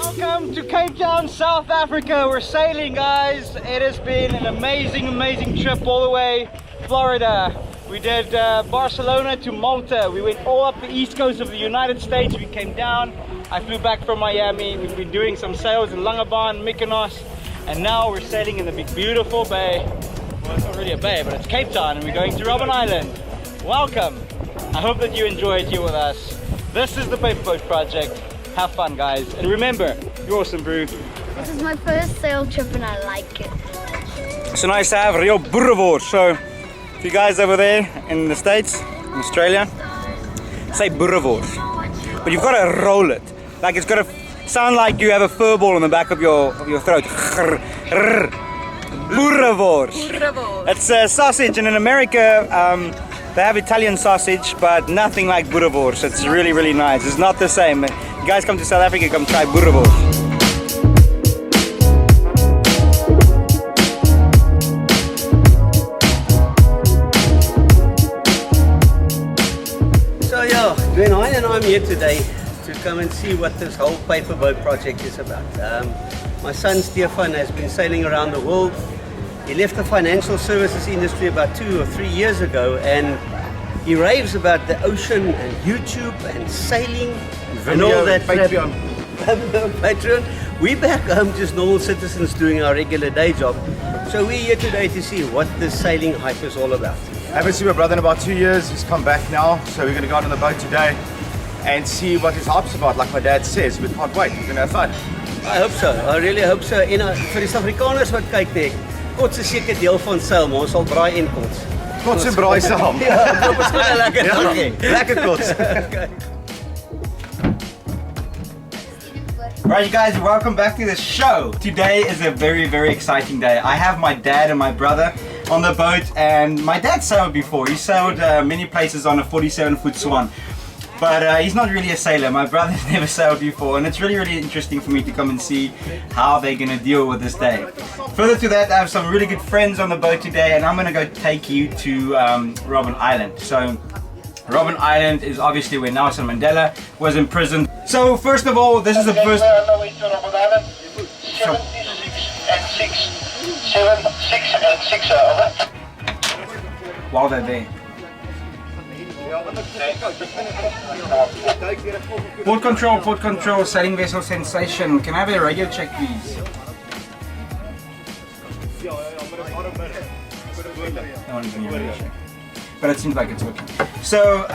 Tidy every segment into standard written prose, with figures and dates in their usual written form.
Welcome to Cape Town, South Africa. We're sailing, guys. It has been an amazing trip all the way Florida. We did Barcelona to Malta. We went all up the east coast of the United States. We came down. I flew back from Miami. We've been doing some sails in Langebaan, Mykonos, and now we're sailing in the big beautiful bay. Well, it's not really a bay, but it's Cape Town, and we're going to Robben Island. Welcome. I hope that you enjoy it here with us. This is the Paperboat Project. Have fun, guys, and remember, you're awesome, brew. This is my first sail trip and I like it. It's so nice to have real boerewors. So, if you guys over there in the States, in Australia, say boerewors. But you've got to roll it. Like it's got to sound like you have a fur ball on the back of your throat. Boerewors. It's a sausage, and in America, they have Italian sausage, but nothing like boerewors. It's really nice. It's not the same. You guys come to South Africa, come try boerewors. So yeah, Dwayne and I'm here today to come and see what this whole paperboat project is about. My son Stefan has been sailing around the world. He left the financial services industry about 2 or 3 years ago, and he raves about the ocean and YouTube and sailing and all that. Patron. Patron. We're back home just normal citizens doing our regular day job. So we're here today to see what this sailing hype is all about. I haven't seen my brother in about 2 years. He's come back now, so we're going to go out on the boat today and see what his hype's about. Like my dad says, we can't wait. We're going to have fun. I hope so. I really hope so. En vir die Suid-Afrikaners wat kyk net, kots is seker deel van sail, maar ons sal braai en kots. Kots en braai saam. Ja, dit was baie lekker. Okay. Lekker kots. Alright, you guys, welcome back to the show. Today is a very exciting day. I have my dad and my brother on the boat, and my dad sailed before. He sailed many places on a 47-foot swan. But he's not really a sailor. My brother's never sailed before, and it's really interesting for me to come and see how they're going to deal with this day. Further to that, I have some really good friends on the boat today, and I'm going to go take you to Robben Island. So, Robben Island is obviously where Nelson Mandela was imprisoned. So, first of all, this is the first... On the way to Robben Island, 76 and 6. 76 and 6, over. While they're there. Port control, sailing vessel sensation. Can I have a radio check, please? No one's on your radio check. But it seems like it's working. So,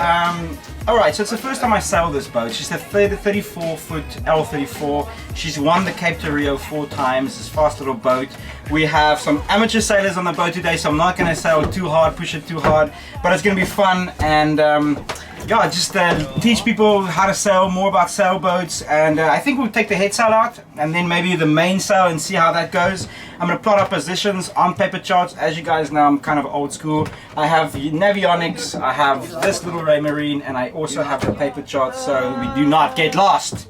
alright, so it's the first time I sail this boat. She's a 34-foot L34. She's won the Cape to Rio 4 times, this fast little boat. We have some amateur sailors on the boat today, so I'm not going to sail too hard, push it too hard, but it's going to be fun, and yeah, just teach people how to sail, more about sailboats, and I think we'll take the head sail out, and then maybe the main sail and see how that goes. I'm going to plot our positions on paper charts. As you guys know, I'm kind of old school. I have Navionics, I have this little Ray Marine, and I also have the paper charts so we do not get lost.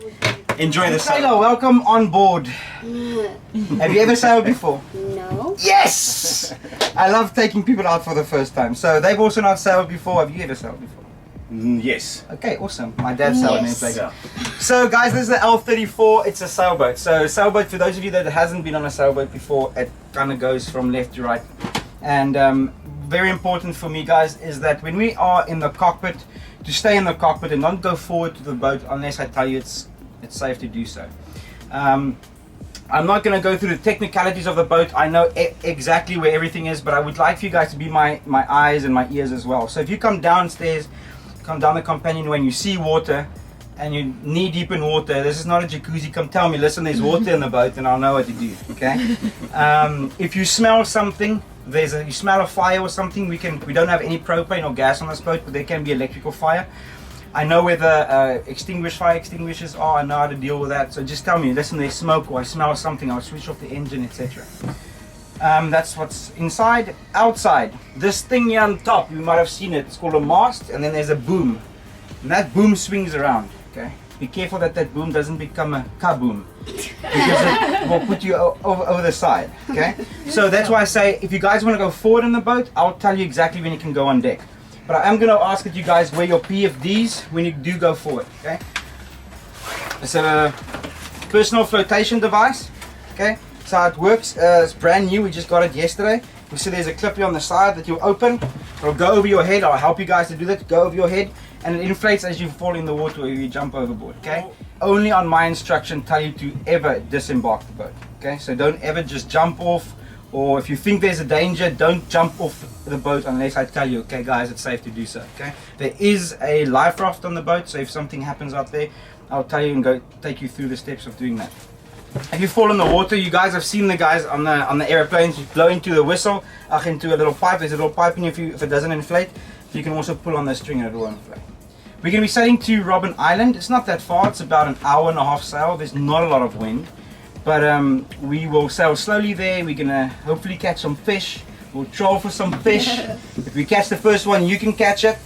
Enjoy the sailor, welcome on board. Have you ever sailed before? No. Yes! I love taking people out for the first time. So they've also not sailed before. Have you ever sailed before? Yes. Okay, awesome. My dad sailed Yes. in a So guys, this is the L34. It's a sailboat. So sailboat, for those of you that hasn't been on a sailboat before, it kind of goes from left to right. And very important for me, guys, is that when we are in the cockpit, to stay in the cockpit and not go forward to the boat unless I tell you it's safe to do so. I'm not going to go through the technicalities of the boat. I know exactly where everything is, but I would like for you guys to be my eyes and my ears as well. So if you come downstairs, come down the companionway and you see water and you're knee deep in water, this is not a jacuzzi, come tell me, listen, there's water in the boat, and I'll know what to do, okay? If you smell something, you smell a fire or something, we don't have any propane or gas on this boat, but there can be electrical fire. I know where the fire extinguishers are. I know how to deal with that. So just tell me, listen, there's smoke, or I smell something, I'll switch off the engine, etc. That's what's inside. Outside, this thing here on top, you might have seen it. It's called a mast, and then there's a boom. And that boom swings around, okay? Be careful that boom doesn't become a kaboom, because it will put you over the side, okay? So that's why I say, if you guys want to go forward in the boat, I'll tell you exactly when you can go on deck. But I am going to ask that you guys wear your PFDs when you do go forward, okay? So personal flotation device. Okay, so how it works, it's brand new, we just got it yesterday. You see there's a clip here on the side that you'll open. It'll go over your head. I'll help you guys to do that. Go over your head, and it inflates as you fall in the water or you jump overboard. Okay. Only on my instruction tell you to ever disembark the boat. Okay. So don't ever just jump off, or if you think there's a danger, don't jump off the boat unless I tell you. Okay, guys, it's safe to do so. Okay. There is a life raft on the boat, so if something happens out there, I'll tell you and go take you through the steps of doing that. If you fall in the water, you guys have seen the guys on the airplanes, you blow into the whistle, into a little pipe. There's a little pipe in if it doesn't inflate. You can also pull on the string and it will inflate. We're going to be sailing to Robben Island. It's not that far, it's about an hour and a half sail. There's not a lot of wind, but we will sail slowly there. We're going to hopefully catch some fish. We'll troll for some fish. If we catch the first one, you can catch it.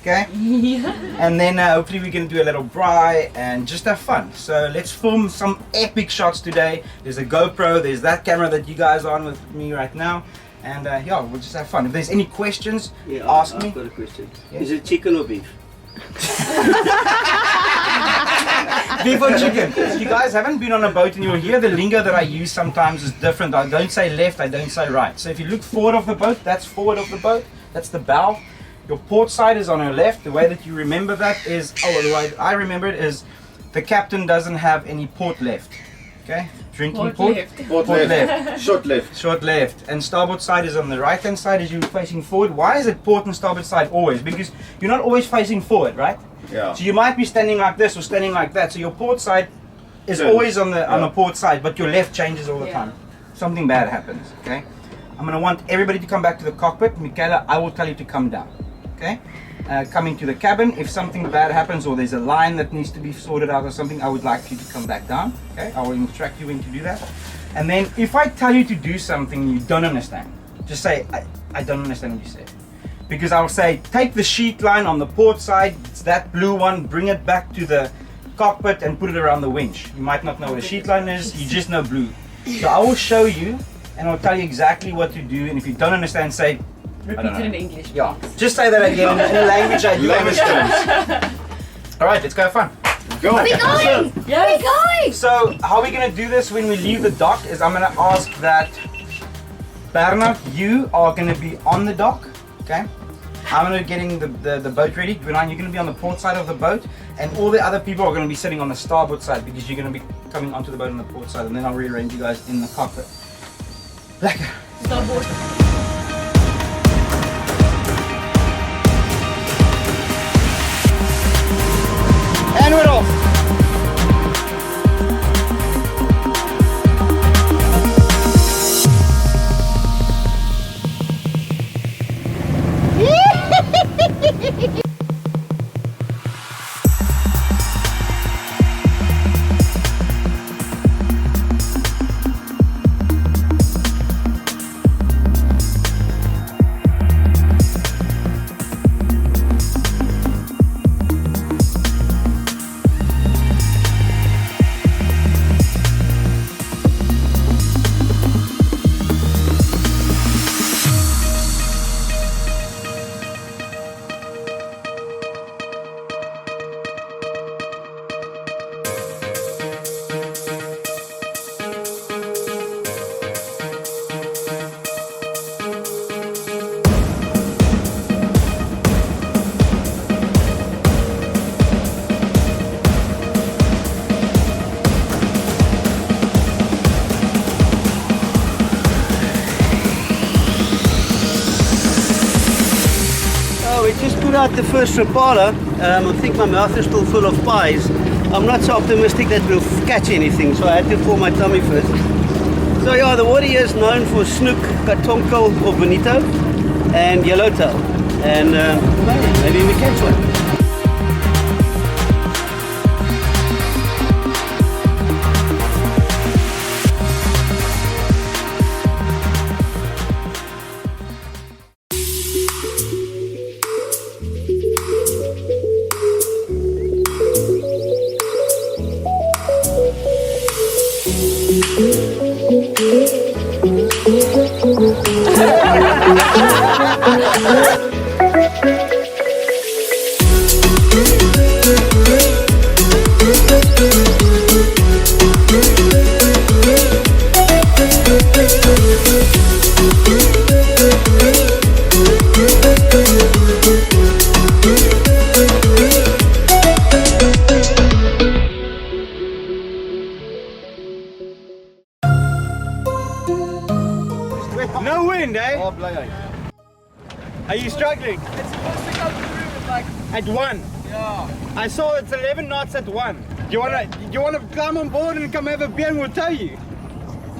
Okay? Yeah. And then hopefully we're going to do a little braai and just have fun. So let's film some epic shots today. There's a GoPro, there's that camera that you guys are on with me right now. And yeah, we'll just have fun. If there's any questions, ask me. I've got a question. Yes? Is it chicken or beef? Beef or chicken? If you guys haven't been on a boat and you'll hear the lingo that I use sometimes is different. I don't say left, I don't say right. So if you look forward of the boat, that's forward of the boat. That's the bow. Your port side is on her left. The way that you remember that is, the way I remember it is, the captain doesn't have any port left. Okay? Drinking port. Port left. Short left. Short left. And starboard side is on the right hand side as you're facing forward. Why is it port and starboard side always? Because you're not always facing forward, right? Yeah. So you might be standing like this or standing like that. So your port side is always on the port side, but your left changes all the time. Something bad happens, okay? I'm gonna want everybody to come back to the cockpit. Michaela, I will tell you to come down. Okay, coming to the cabin. If something bad happens or there's a line that needs to be sorted out or something, I would like you to come back down. Okay, I will instruct you when to do that. And then if I tell you to do something you don't understand, just say, I don't understand what you said. Because I'll say, take the sheet line on the port side, it's that blue one, bring it back to the cockpit and put it around the winch. You might not know what a sheet line is, you just know blue. So I will show you and I'll tell you exactly what to do, and if you don't understand, say, repeat it in English. Yeah, just say that again in a language I do understand. Alright, let's go have fun. Go! Are we going? Yes. We're going! So, how we're going to do this when we leave the dock is I'm going to ask that Bernard, you are going to be on the dock, okay? I'm going to be getting the boat ready. Renan, you're going to be on the port side of the boat, and all the other people are going to be sitting on the starboard side because you're going to be coming onto the boat on the port side, and then I'll rearrange you guys in the cockpit. Lekker. Starboard. And we're off. We just put out the first rapala. I think my mouth is still full of pies. I'm not so optimistic that we'll catch anything, so I had to fill my tummy first. So yeah, the water here is known for snook, katonkel or bonito, and yellowtail. And maybe we catch one. Are you struggling? It's supposed to come through like, At 1. yeah. I saw it's 11 knots at 1. You wanna climb on board and come have a beer and we'll tow you?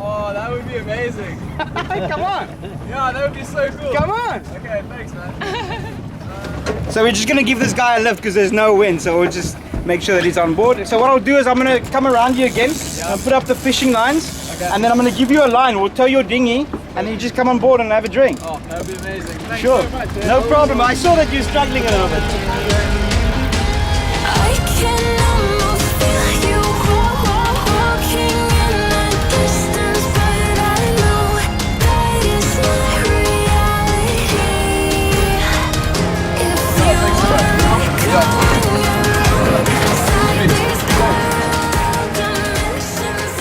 Oh, that would be amazing. Come on. Yeah, that would be so cool. Come on. Okay, thanks, man. So we're just gonna give this guy a lift because there's no wind, so we'll just make sure that he's on board. So what I'll do is I'm gonna come around you again and put up the fishing lines, and then I'm gonna give you a line. We'll tow your dinghy, and then you just come on board and have a drink. Oh, that would be amazing. Thanks Sure, so much. no problem. I saw that you're struggling a little bit. I can almost feel you walking in the distance, but I know that is not reality. If you wanna come on, these dimensions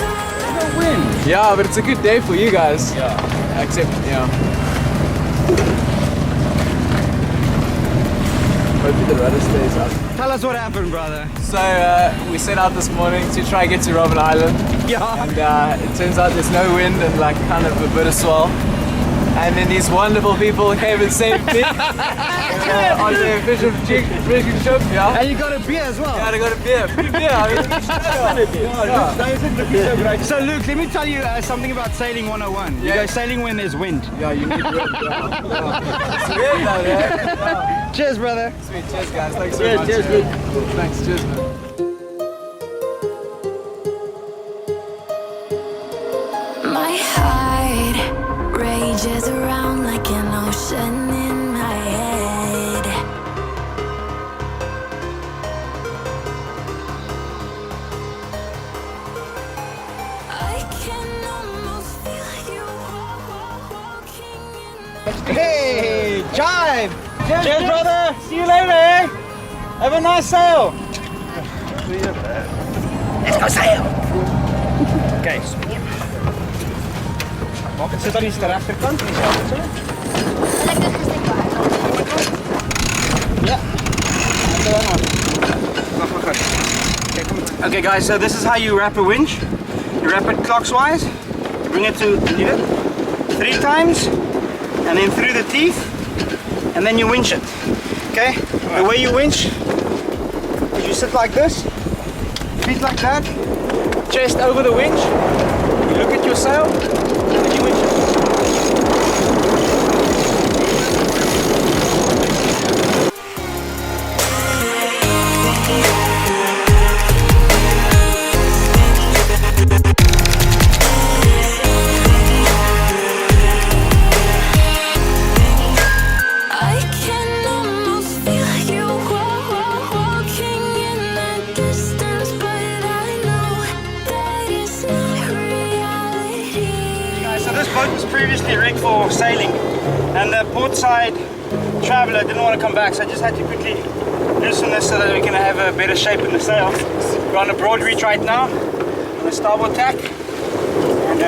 all Yeah, but it's a good day for you guys. Yeah. Except, yeah. Hopefully the rudder stays up. Tell us what happened, brother. So we set out this morning to try and get to Robben Island. Yeah. And it turns out there's no wind and like kind of a bit of swell. And then these wonderful people came and saved me on the fishing ship, yeah. And you got a beer as well. Yeah, I got a beer. Free beer. I mean, So Luke, let me tell you something about sailing 101. You Yeah. go sailing when there's wind. yeah, you need wind. It's weird though, yeah. Cheers, brother. Sweet, cheers guys. Thanks so much. cheers, yeah. Luke. Cool. Thanks, cheers man. my heart rages around like an ocean in my head. I can almost feel you walking in the Hey, jive. Cheers, brother. See you later. Have a nice sail. Let's go sail. Okay. Zit dan iets ter rechterkant? Ja. Okay guys, so this is how you wrap a winch. You wrap it clockwise, bring it to 3 times, and then through the teeth, and then you winch it. Okay? The way you winch is you sit like this, feet like that, chest over the winch, you look at your sail, and then you winch it. I can almost feel you walking in the distance, but I know that it's not reality. So this boat was previously rigged for sailing, and the portside traveller didn't want to come back, so I just had to quickly loosen this so that we can have a better shape in the sail. We're on a broad reach right now, on a starboard tack, and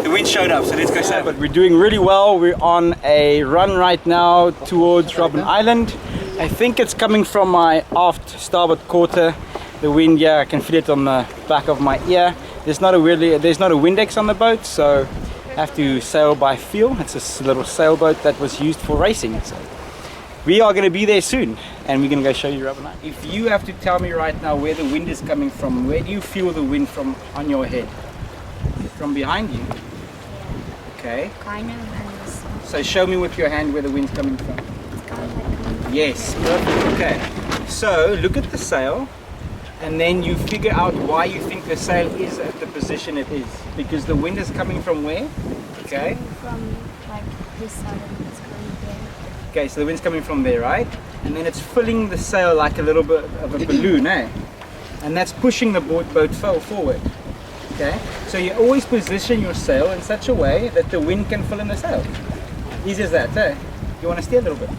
the wind showed up, so let's go sail. But we're doing really well. We're on a run right now towards Robben Island. I think it's coming from my aft starboard quarter. The wind, yeah, I can feel it on the back of my ear. There's not a Windex on the boat, so I have to sail by feel. It's this little sailboat that was used for racing. So we are going to be there soon, and we're going to go show you Robben Island. If you have to tell me right now where the wind is coming from, where do you feel the wind from on your head? From behind you? Okay. Kind of. So show me with your hand where the wind's coming from. Yes, perfect. Okay. So look at the sail, and then you figure out why you think the sail is at the position it is. Because the wind is coming from where? Okay. From like this side and it's going there. Okay, so the wind's coming from there, right? And then it's filling the sail like a little bit of a balloon, eh? And that's pushing the boat forward. Okay? So you always position your sail in such a way that the wind can fill in the sail. Easy as that, eh? You want to steer a little bit?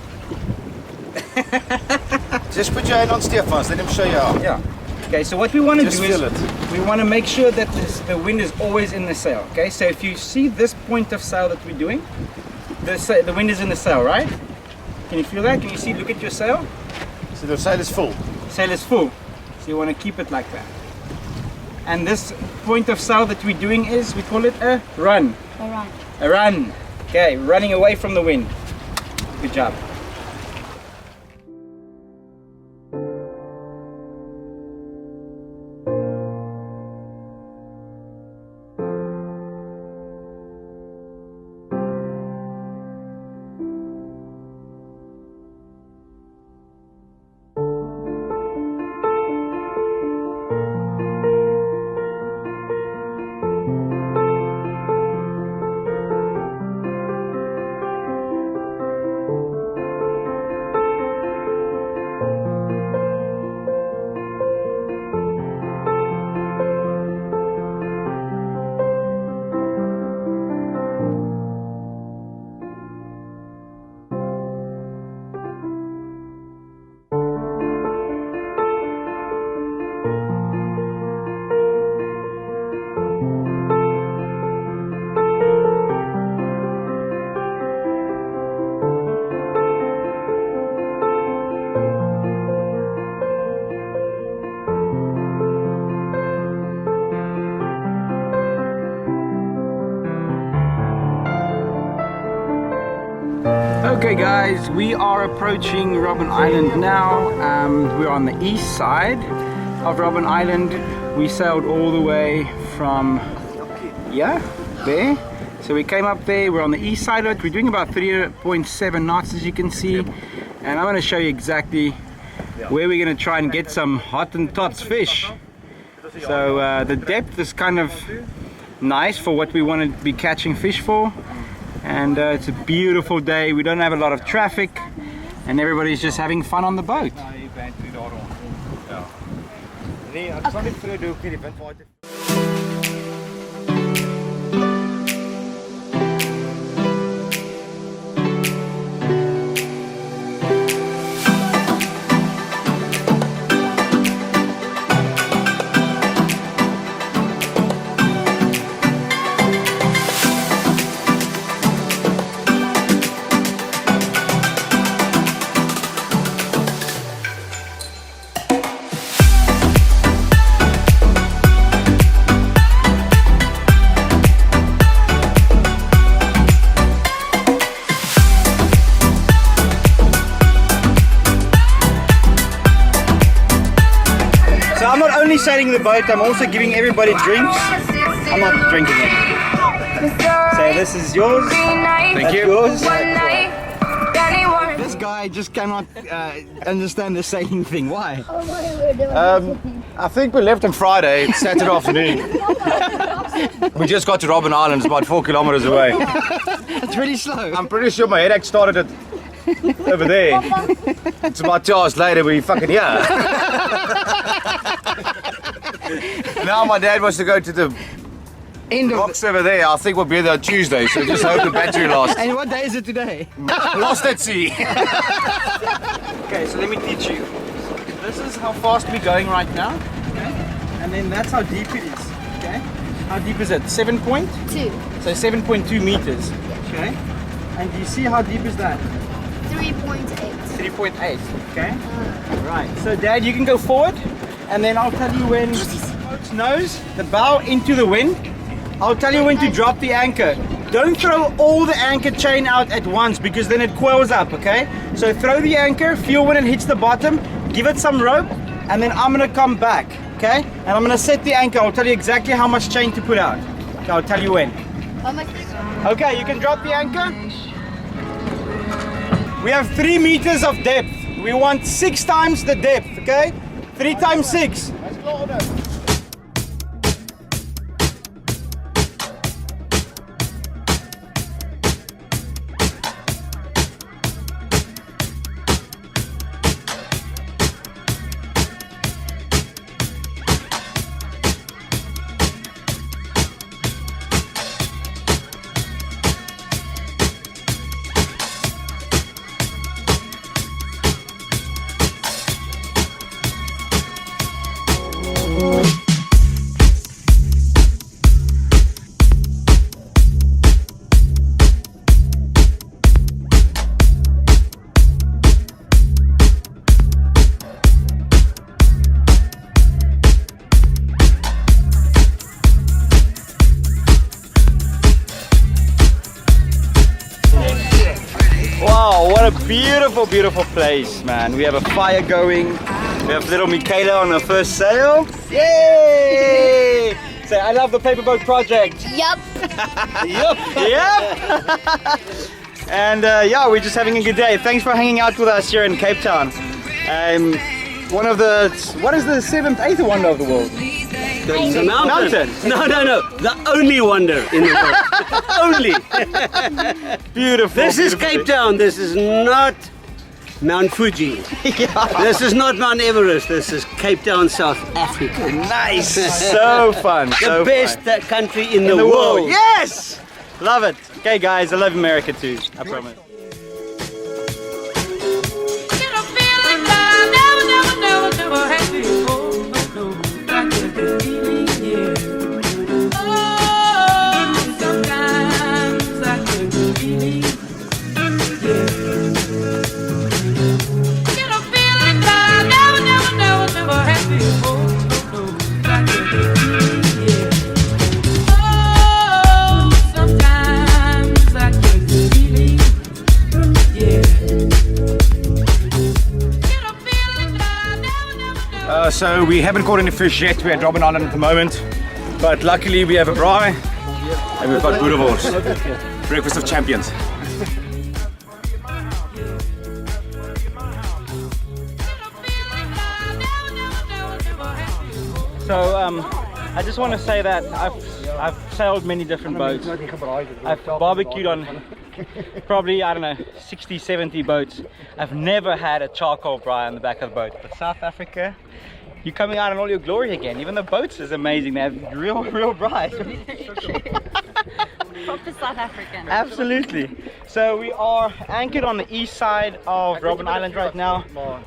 Just put your hand on Stefan's, let him show you how. Yeah. Okay, so what we want to Just do is feel it. we want to make sure that the wind is always in the sail. Okay, so if you see this point of sail that we're doing, the wind is in the sail, right? Can you feel that? Can you see? Look at your sail. So the sail is full. Sail is full. So you want to keep it like that. And this point of sail that we're doing is, we call it a run. Alright. A run. Okay, running away from the wind. Good job. Okay guys, we are approaching Robben Island now. We're on the east side of Robben Island. We sailed all the way from, there. So we came up there, we're on the east side of it. We're doing about 3.7 knots as you can see. And I'm going to show you exactly where we're going to try and get some Hottentots fish. So the depth is kind of nice for what we want to be catching fish for. And it's a beautiful day. We don't have a lot of traffic and everybody's just having fun on the boat. So I'm not only sailing the boat, I'm also giving everybody drinks. I'm not drinking it. So this is yours. Thank you. Yours. This guy just cannot understand the sailing thing. Why? I think we left on Friday, it's Saturday afternoon. We just got to Robben Island, it's about 4 kilometers away. It's really slow. I'm pretty sure my headache started it over there. It's about 2 hours later, we fucking here. Now my dad wants to go to the End of rocks over there. I think we'll be there on Tuesday, so just hope the battery lasts. And what day is it today? Lost at sea. Okay, so let me teach you. This is how fast we're going right now. Okay? And then that's how deep it is. Okay? How deep is it? 7.2. So 7.2 meters. Okay? And do you see how deep is that? 3.8. 3.8. Okay? Right. So Dad, you can go forward, and then I'll tell you when the boat's nose, the bow into the wind. I'll tell you when to drop the anchor. Don't throw all the anchor chain out at once because then it coils up, okay? So throw the anchor, feel when it hits the bottom, give it some rope, and then I'm gonna come back, okay? And I'm gonna set the anchor. I'll tell you exactly how much chain to put out. Okay, I'll tell you when. Okay, you can drop the anchor. We have 3 meters of depth. We want 6 times the depth, okay? 3 times 6. Beautiful, beautiful place, man. We have a fire going. We have little Michaela on her first sail. Yay! Say, I love the paperboat project. Yup. Yep. And yeah, we're just having a good day. Thanks for hanging out with us here in Cape Town. One of the, what is the 7th, 8th wonder of the world? It's a mountain. Mountain. No. The only wonder in the world. Only. Beautiful. This is beautiful. Cape Town. This is not Mount Fuji. This is not Mount Everest. This is Cape Town, South Africa. Nice. So fun. The so best fun. country in the In the world. world. Yes. Love it. Okay, guys. I love America too. I promise. So we haven't caught any fish yet. We're at Robben Island at the moment, but luckily we have a braai and we've got boerewors. Breakfast of champions. So I just want to say that I've sailed many different boats. I've barbecued on probably, I don't know, 60, 70 boats. I've never had a charcoal braai on the back of the boat. But South Africa, you're coming out in all your glory again. Even the boats is amazing. They have real braais. Proper South African. Absolutely. So we are anchored on the east side of Robben Island right now,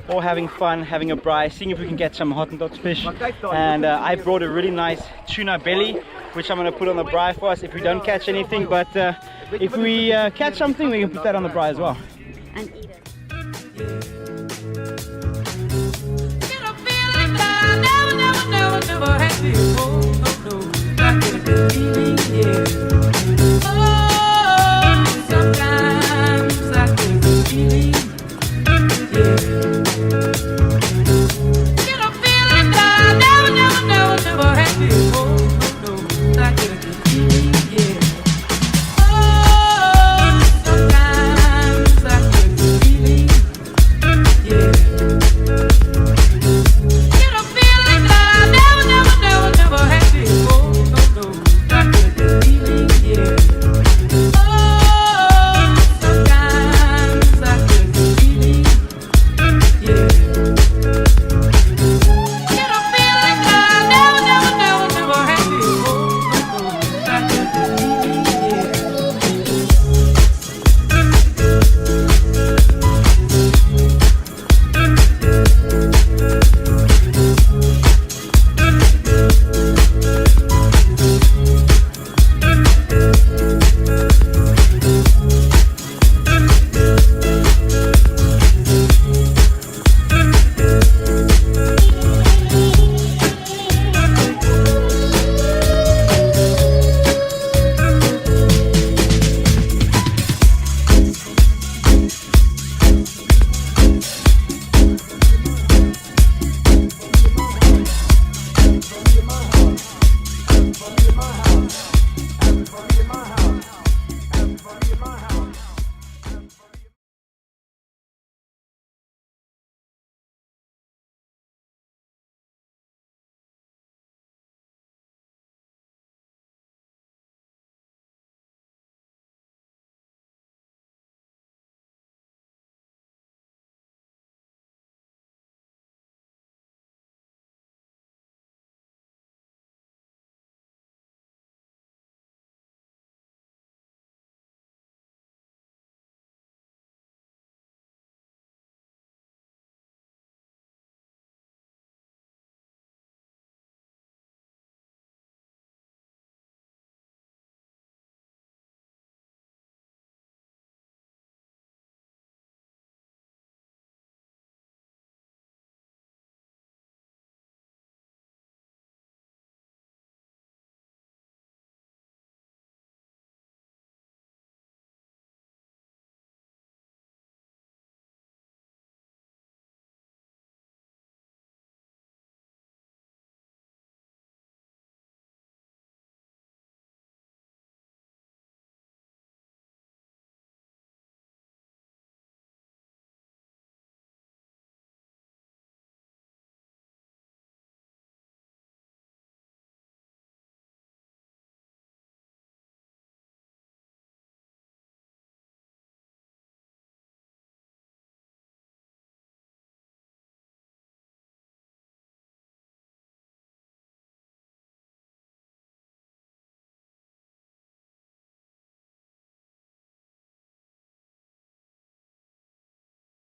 all having fun, having a braai, seeing if we can get some Hottentots fish. And I brought a really nice tuna belly, which I'm going to put on the braai for us if we don't catch anything. But if we catch something, we can put that on the braai as well. And eat it.